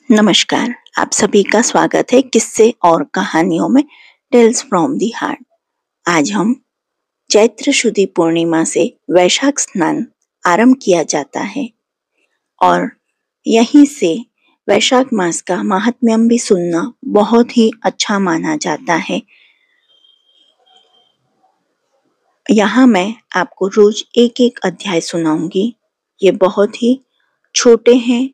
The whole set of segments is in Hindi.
नमस्कार। आप सभी का स्वागत है किस्से और कहानियों में टेल्स फ्रॉम दी हार्ट। आज हम चैत्र शुद्ध पूर्णिमा से वैशाख स्नान आरंभ किया जाता है और यहीं से वैशाख मास का महात्म्यम भी सुनना बहुत ही अच्छा माना जाता है। यहाँ मैं आपको रोज एक एक अध्याय सुनाऊंगी। ये बहुत ही छोटे हैं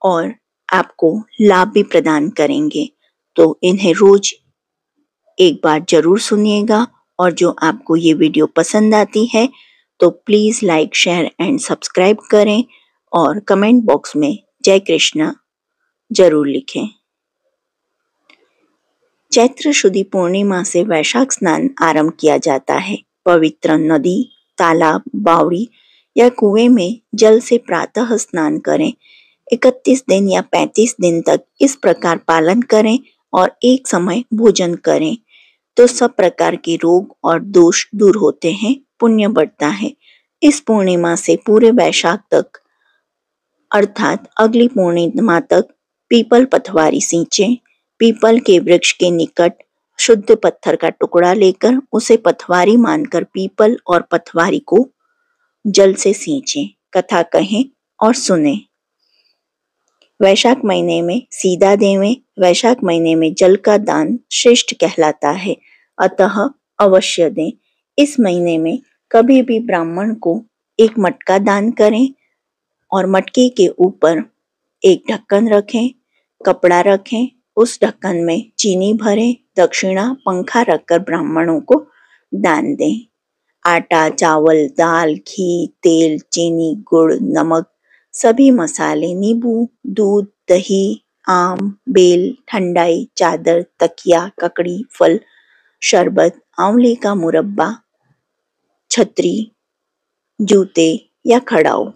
और आपको लाभ भी प्रदान करेंगे, तो इन्हें रोज एक बार जरूर सुनिएगा। और जो आपको ये वीडियो पसंद आती है तो please like, share and subscribe करें और कमेंट बॉक्स में जय कृष्ण जरूर लिखें। चैत्र शुद्ध पूर्णिमा से वैशाख स्नान आरंभ किया जाता है। पवित्र नदी, तालाब, बावड़ी या कुएं में जल से प्रातः स्नान करें। 31 दिन या 35 दिन तक इस प्रकार पालन करें और एक समय भोजन करें तो सब प्रकार के रोग और दोष दूर होते हैं, पुण्य बढ़ता है। इस पूर्णिमा से पूरे वैशाख तक अर्थात अगली पूर्णिमा तक पीपल पथवारी सींचें। पीपल के वृक्ष के निकट शुद्ध पत्थर का टुकड़ा लेकर उसे पथवारी मानकर पीपल और पथवारी को जल से सींचें, कथा कहें और सुने। वैशाख महीने में सीधा देवें। वैशाख महीने में जल का दान श्रेष्ठ कहलाता है, अतः अवश्य दें। इस महीने में कभी भी ब्राह्मण को एक मटका दान करें और मटके के ऊपर एक ढक्कन रखें, कपड़ा रखें, उस ढक्कन में चीनी भरें, दक्षिणा पंखा रखकर ब्राह्मणों को दान दें। आटा, चावल, दाल, घी, तेल, चीनी, गुड़, नमक, सभी मसाले, नींबू, दूध, दही, आम, बेल, ठंडाई, चादर, तकिया, ककड़ी, फल, शरबत, आंवले का मुरब्बा, छतरी, जूते या खड़ाऊ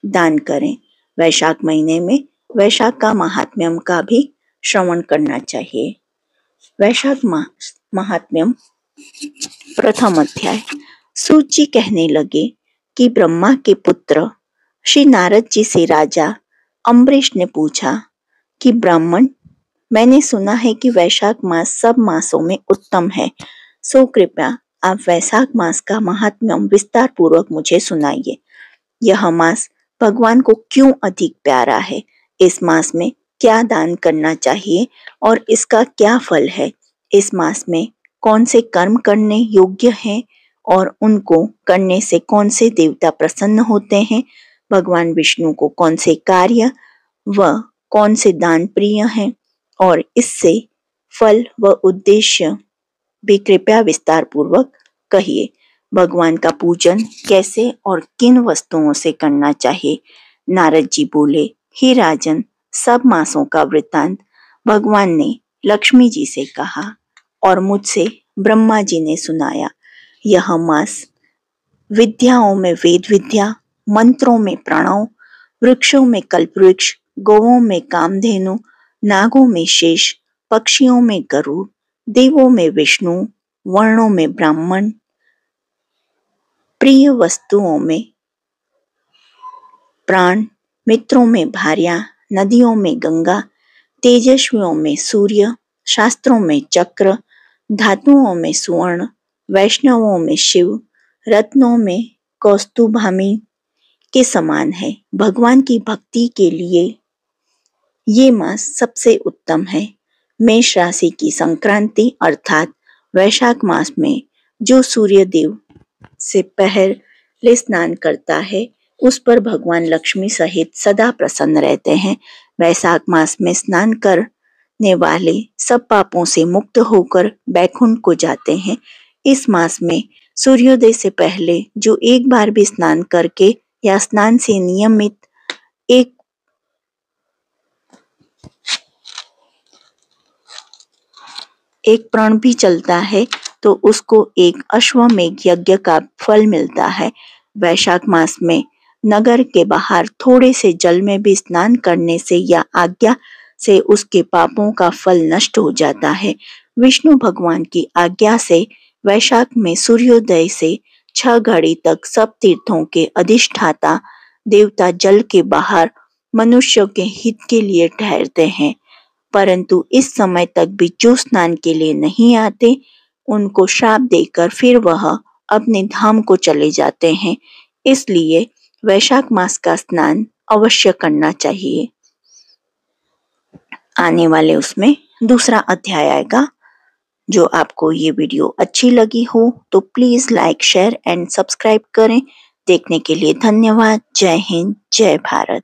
दान करें। वैशाख महीने में वैशाख का महात्म्यम का भी श्रवण करना चाहिए। वैशाख महात्म्यम प्रथम अध्याय। सूत जी कहने लगे कि ब्रह्मा के पुत्र श्री नारद जी से राजा अम्बरीश ने पूछा कि ब्राह्मण, मैंने सुना है कि वैशाख मास सब मासों में उत्तम है, सो कृपया आप वैशाख मास का महात्म्यम विस्तार पूर्वक मुझे सुनाइए। यह मास भगवान को क्यों अधिक प्यारा है? इस मास में क्या दान करना चाहिए और इसका क्या फल है? इस मास में कौन से कर्म करने योग्य हैं और उनको करने से कौन से देवता प्रसन्न होते हैं? भगवान विष्णु को कौन से कार्य व कौन से दान प्रिय हैं और इससे फल व उद्देश्य भी कृपया विस्तार पूर्वक कहिए। भगवान का पूजन कैसे और किन वस्तुओं से करना चाहिए? नारद जी बोले, हे राजन, सब मासों का वृत्तांत भगवान ने लक्ष्मी जी से कहा और मुझसे ब्रह्मा जी ने सुनाया। यह मास विद्याओं में वेद विद्या, मंत्रों में प्रणव, वृक्षों में कल्पवृक्ष, गौओं में कामधेनु, नागों में शेष, पक्षियों में गरुड़, देवों में विष्णु, वर्णों में ब्राह्मण, प्रिय वस्तुओं में प्राण, मित्रों में भार्या, नदियों में गंगा, तेजस्वियों में सूर्य, शास्त्रों में चक्र, धातुओं में सुवर्ण, वैष्णवों में शिव, रत्नों में कौस्तुभामि के समान है। भगवान की भक्ति के लिए ये मास सबसे उत्तम है। मेष राशि की संक्रांति अर्थात वैशाख मास में जो सूर्य देव से पहले स्नान करता है उस पर भगवान लक्ष्मी सहित सदा प्रसन्न रहते हैं। वैशाख मास में स्नान करने वाले सब पापों से मुक्त होकर बैकुंठ को जाते हैं। इस मास में सूर्योदय से पहले जो एक बार भी स्नान करके या स्नान से नियमित एक प्रण भी चलता है तो उसको एक अश्वमेघ यज्ञ का फल मिलता है। वैशाख मास में नगर के बाहर थोड़े से जल में भी स्नान करने से या आज्ञा से उसके पापों का फल नष्ट हो जाता है। विष्णु भगवान की आज्ञा से वैशाख में सूर्योदय से 6 घड़ी तक सब तीर्थों के अधिष्ठाता देवता जल के बाहर मनुष्यों के हित के लिए ठहरते हैं, परंतु इस समय तक भी जो स्नान के लिए नहीं आते, उनको श्राप देकर फिर वह अपने धाम को चले जाते हैं। इसलिए वैशाख मास का स्नान अवश्य करना चाहिए। आने वाले उसमें दूसरा अध्याय आएगा। जो आपको ये वीडियो अच्छी लगी हो तो please like, share and subscribe करें। देखने के लिए धन्यवाद। जय हिंद, जय भारत।